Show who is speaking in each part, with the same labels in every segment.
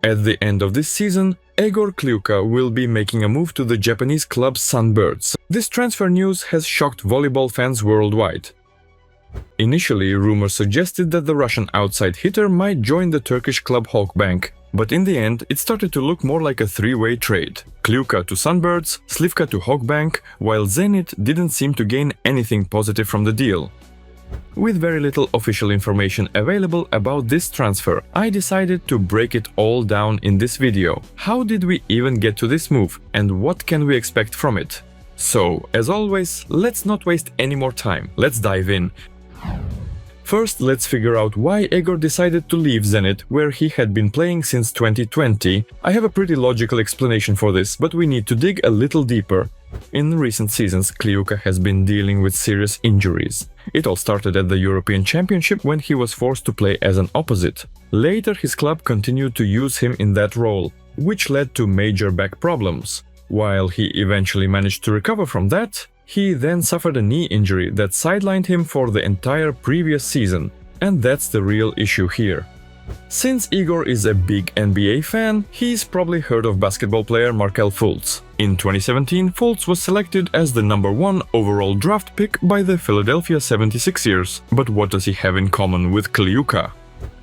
Speaker 1: At the end of this season, Egor Kliuka will be making a move to the Japanese club Sunbirds. This transfer news has shocked volleyball fans worldwide. Initially, rumors suggested that the Russian outside hitter might join the Turkish club Halkbank, but in the end it started to look more like a three-way trade. Kliuka to Sunbirds, Slivka to Halkbank, while Zenit didn't seem to gain anything positive from the deal. With very little official information available about this transfer, I decided to break it all down in this video. How did we even get to this move, and what can we expect from it? So, as always, let's not waste any more time, let's dive in. First, let's figure out why Egor decided to leave Zenit, where he had been playing since 2020. I have a pretty logical explanation for this, but we need to dig a little deeper. In recent seasons, Kliuka has been dealing with serious injuries. It all started at the European Championship when he was forced to play as an opposite. Later, his club continued to use him in that role, which led to major back problems. While he eventually managed to recover from that, he then suffered a knee injury that sidelined him for the entire previous season, and that's the real issue here. Since Egor is a big NBA fan, he's probably heard of basketball player Markelle Fultz. In 2017, Fultz was selected as the #1 overall draft pick by the Philadelphia 76ers. But what does he have in common with Kliuka?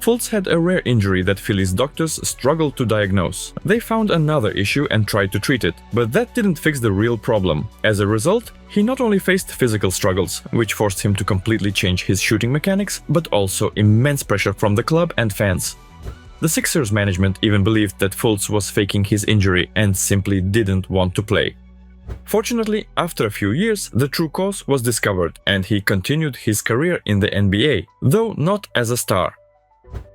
Speaker 1: Fultz had a rare injury that Philly's doctors struggled to diagnose. They found another issue and tried to treat it, but that didn't fix the real problem. As a result, he not only faced physical struggles, which forced him to completely change his shooting mechanics, but also immense pressure from the club and fans. The Sixers management even believed that Fultz was faking his injury and simply didn't want to play. Fortunately, after a few years, the true cause was discovered and he continued his career in the NBA, though not as a star.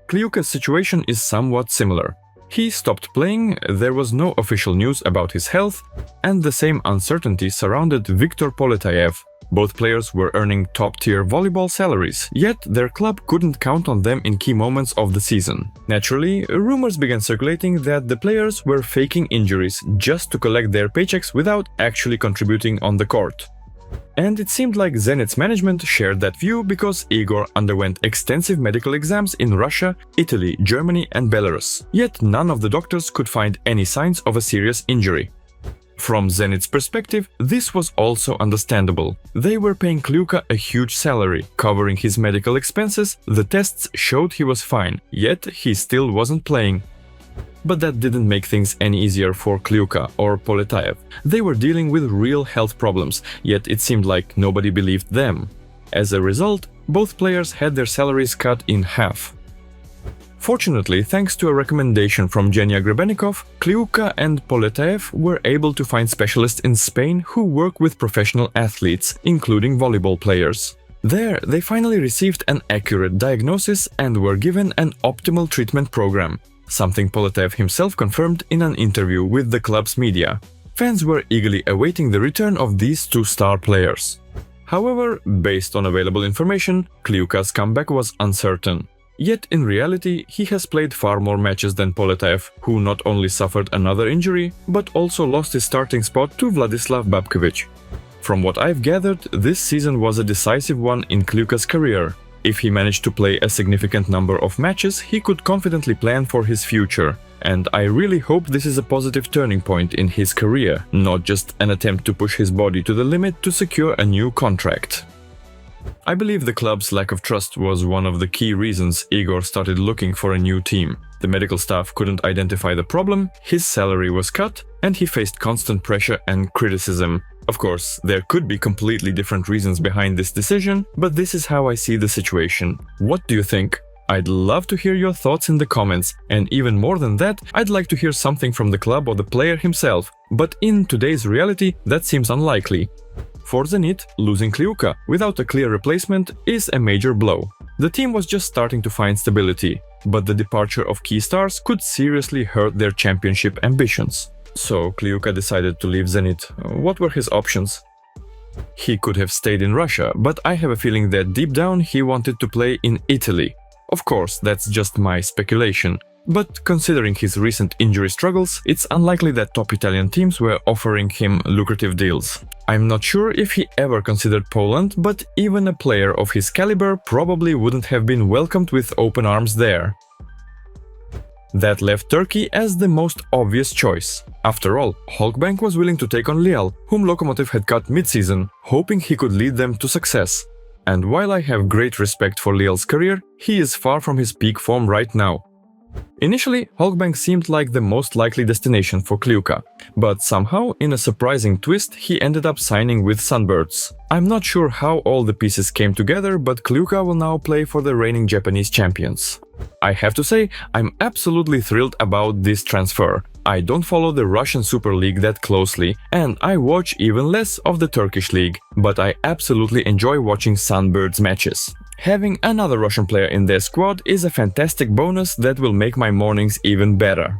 Speaker 1: Kliuka's situation is somewhat similar. He stopped playing, there was no official news about his health, and the same uncertainty surrounded Viktor Poletayev. Both players were earning top-tier volleyball salaries, yet their club couldn't count on them in key moments of the season. Naturally, rumors began circulating that the players were faking injuries just to collect their paychecks without actually contributing on the court. And it seemed like Zenit's management shared that view because Egor underwent extensive medical exams in Russia, Italy, Germany and Belarus. Yet none of the doctors could find any signs of a serious injury. From Zenit's perspective, this was also understandable. They were paying Kliuka a huge salary, covering his medical expenses, the tests showed he was fine, yet he still wasn't playing. But that didn't make things any easier for Kliuka or Poletayev. They were dealing with real health problems, yet it seemed like nobody believed them. As a result, both players had their salaries cut in half. Fortunately, thanks to a recommendation from Genia Grebenikov, Kliuka and Poletayev were able to find specialists in Spain who work with professional athletes, including volleyball players. There, they finally received an accurate diagnosis and were given an optimal treatment program, something Poletayev himself confirmed in an interview with the club's media. Fans were eagerly awaiting the return of these two star players. However, based on available information, Kliuka's comeback was uncertain. Yet in reality, he has played far more matches than Poletayev, who not only suffered another injury, but also lost his starting spot to Vladislav Babkovic. From what I've gathered, this season was a decisive one in Kliuka's career. If he managed to play a significant number of matches, he could confidently plan for his future. And I really hope this is a positive turning point in his career, not just an attempt to push his body to the limit to secure a new contract. I believe the club's lack of trust was one of the key reasons Egor started looking for a new team. The medical staff couldn't identify the problem, his salary was cut, and he faced constant pressure and criticism. Of course, there could be completely different reasons behind this decision, but this is how I see the situation. What do you think? I'd love to hear your thoughts in the comments, and even more than that, I'd like to hear something from the club or the player himself, but in today's reality, that seems unlikely. For Zenit, losing Kliuka without a clear replacement is a major blow. The team was just starting to find stability, but the departure of key stars could seriously hurt their championship ambitions. So Kliuka decided to leave Zenit. What were his options? He could have stayed in Russia, but I have a feeling that deep down he wanted to play in Italy. Of course, that's just my speculation. But considering his recent injury struggles, it's unlikely that top Italian teams were offering him lucrative deals. I'm not sure if he ever considered Poland, but even a player of his caliber probably wouldn't have been welcomed with open arms there. That left Turkey as the most obvious choice. After all, Halkbank was willing to take on Lial, whom Lokomotiv had cut mid-season, hoping he could lead them to success. And while I have great respect for Lial's career, he is far from his peak form right now. Initially, Halkbank seemed like the most likely destination for Kliuka, but somehow, in a surprising twist, he ended up signing with Sunbirds. I'm not sure how all the pieces came together, but Kliuka will now play for the reigning Japanese champions. I have to say, I'm absolutely thrilled about this transfer. I don't follow the Russian Super League that closely, and I watch even less of the Turkish league, but I absolutely enjoy watching Sunbirds matches. Having another Russian player in their squad is a fantastic bonus that will make my mornings even better.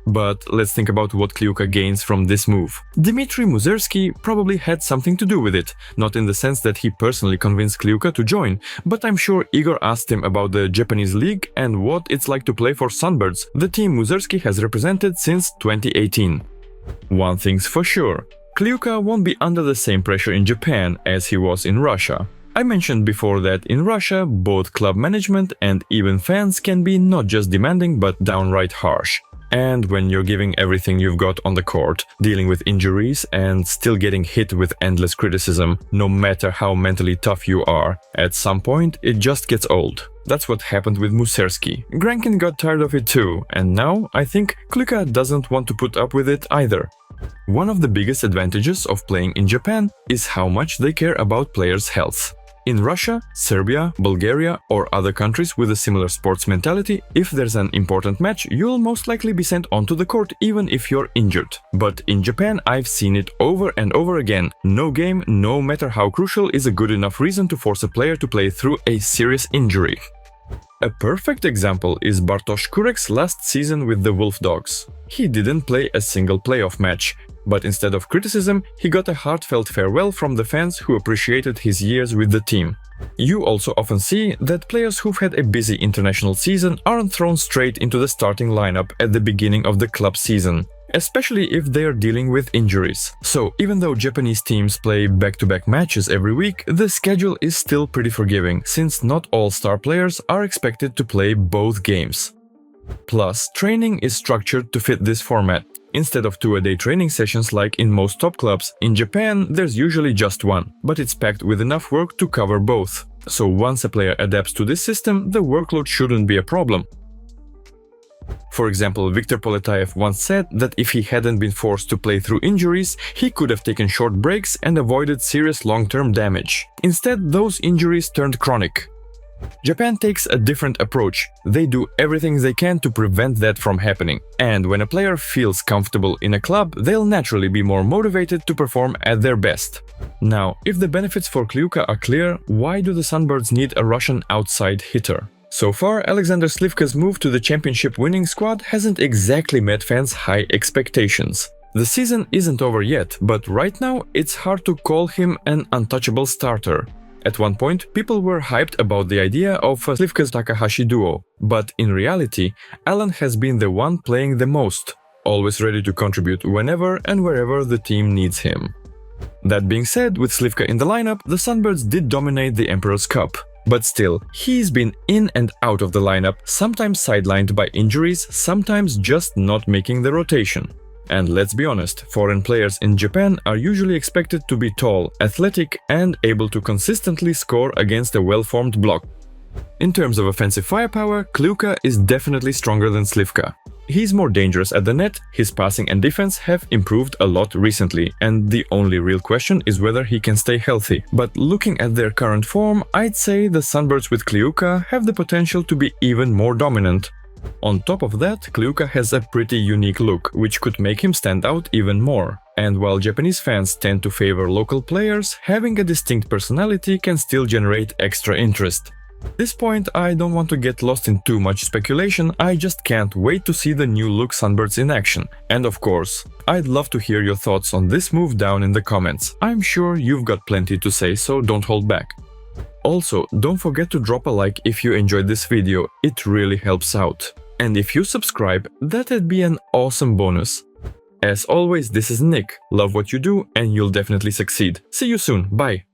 Speaker 1: But let's think about what Kliuka gains from this move. Dmitry Muzersky probably had something to do with it, not in the sense that he personally convinced Kliuka to join, but I'm sure Igor asked him about the Japanese league and what it's like to play for Sunbirds, the team Muzersky has represented since 2018. One thing's for sure, Kliuka won't be under the same pressure in Japan as he was in Russia. I mentioned before that in Russia, both club management and even fans can be not just demanding but downright harsh. And when you're giving everything you've got on the court, dealing with injuries and still getting hit with endless criticism, no matter how mentally tough you are, at some point it just gets old. That's what happened with Musersky. Grankin got tired of it too, and now I think Kliuka doesn't want to put up with it either. One of the biggest advantages of playing in Japan is how much they care about players' health. In Russia, Serbia, Bulgaria or other countries with a similar sports mentality, if there's an important match, you'll most likely be sent onto the court even if you're injured. But in Japan, I've seen it over and over again. No game, no matter how crucial, is a good enough reason to force a player to play through a serious injury. A perfect example is Bartosz Kurek's last season with the Wolf Dogs. He didn't play a single playoff match. But instead of criticism, he got a heartfelt farewell from the fans who appreciated his years with the team. You also often see that players who've had a busy international season aren't thrown straight into the starting lineup at the beginning of the club season, especially if they're dealing with injuries. So even though Japanese teams play back-to-back matches every week, the schedule is still pretty forgiving, since not all star players are expected to play both games. Plus, training is structured to fit this format. Instead of 2-a-day training sessions like in most top clubs, in Japan there's usually just one, but it's packed with enough work to cover both. So once a player adapts to this system, the workload shouldn't be a problem. For example, Viktor Poletaev once said that if he hadn't been forced to play through injuries, he could have taken short breaks and avoided serious long-term damage. Instead, those injuries turned chronic. Japan takes a different approach. They do everything they can to prevent that from happening. And when a player feels comfortable in a club, they'll naturally be more motivated to perform at their best. Now, if the benefits for Kliuka are clear, why do the Sunbirds need a Russian outside hitter? So far, Alexander Slivka's move to the championship winning squad hasn't exactly met fans' high expectations. The season isn't over yet, but right now it's hard to call him an untouchable starter. At one point, people were hyped about the idea of a Slivka-Takahashi duo, but in reality, Alan has been the one playing the most, always ready to contribute whenever and wherever the team needs him. That being said, with Slivka in the lineup, the Sunbirds did dominate the Emperor's Cup. But still, he's been in and out of the lineup, sometimes sidelined by injuries, sometimes just not making the rotation. And let's be honest, foreign players in Japan are usually expected to be tall, athletic and able to consistently score against a well-formed block. In terms of offensive firepower, Kliuka is definitely stronger than Slivka. He's more dangerous at the net, his passing and defense have improved a lot recently, and the only real question is whether he can stay healthy. But looking at their current form, I'd say the Sunbirds with Kliuka have the potential to be even more dominant. On top of that, Kliuka has a pretty unique look, which could make him stand out even more. And while Japanese fans tend to favor local players, having a distinct personality can still generate extra interest. At this point, I don't want to get lost in too much speculation, I just can't wait to see the new look Sunbirds in action. And of course, I'd love to hear your thoughts on this move down in the comments. I'm sure you've got plenty to say, so don't hold back. Also, don't forget to drop a like if you enjoyed this video, it really helps out. And if you subscribe, that'd be an awesome bonus. As always, this is Nick, love what you do and you'll definitely succeed. See you soon, bye!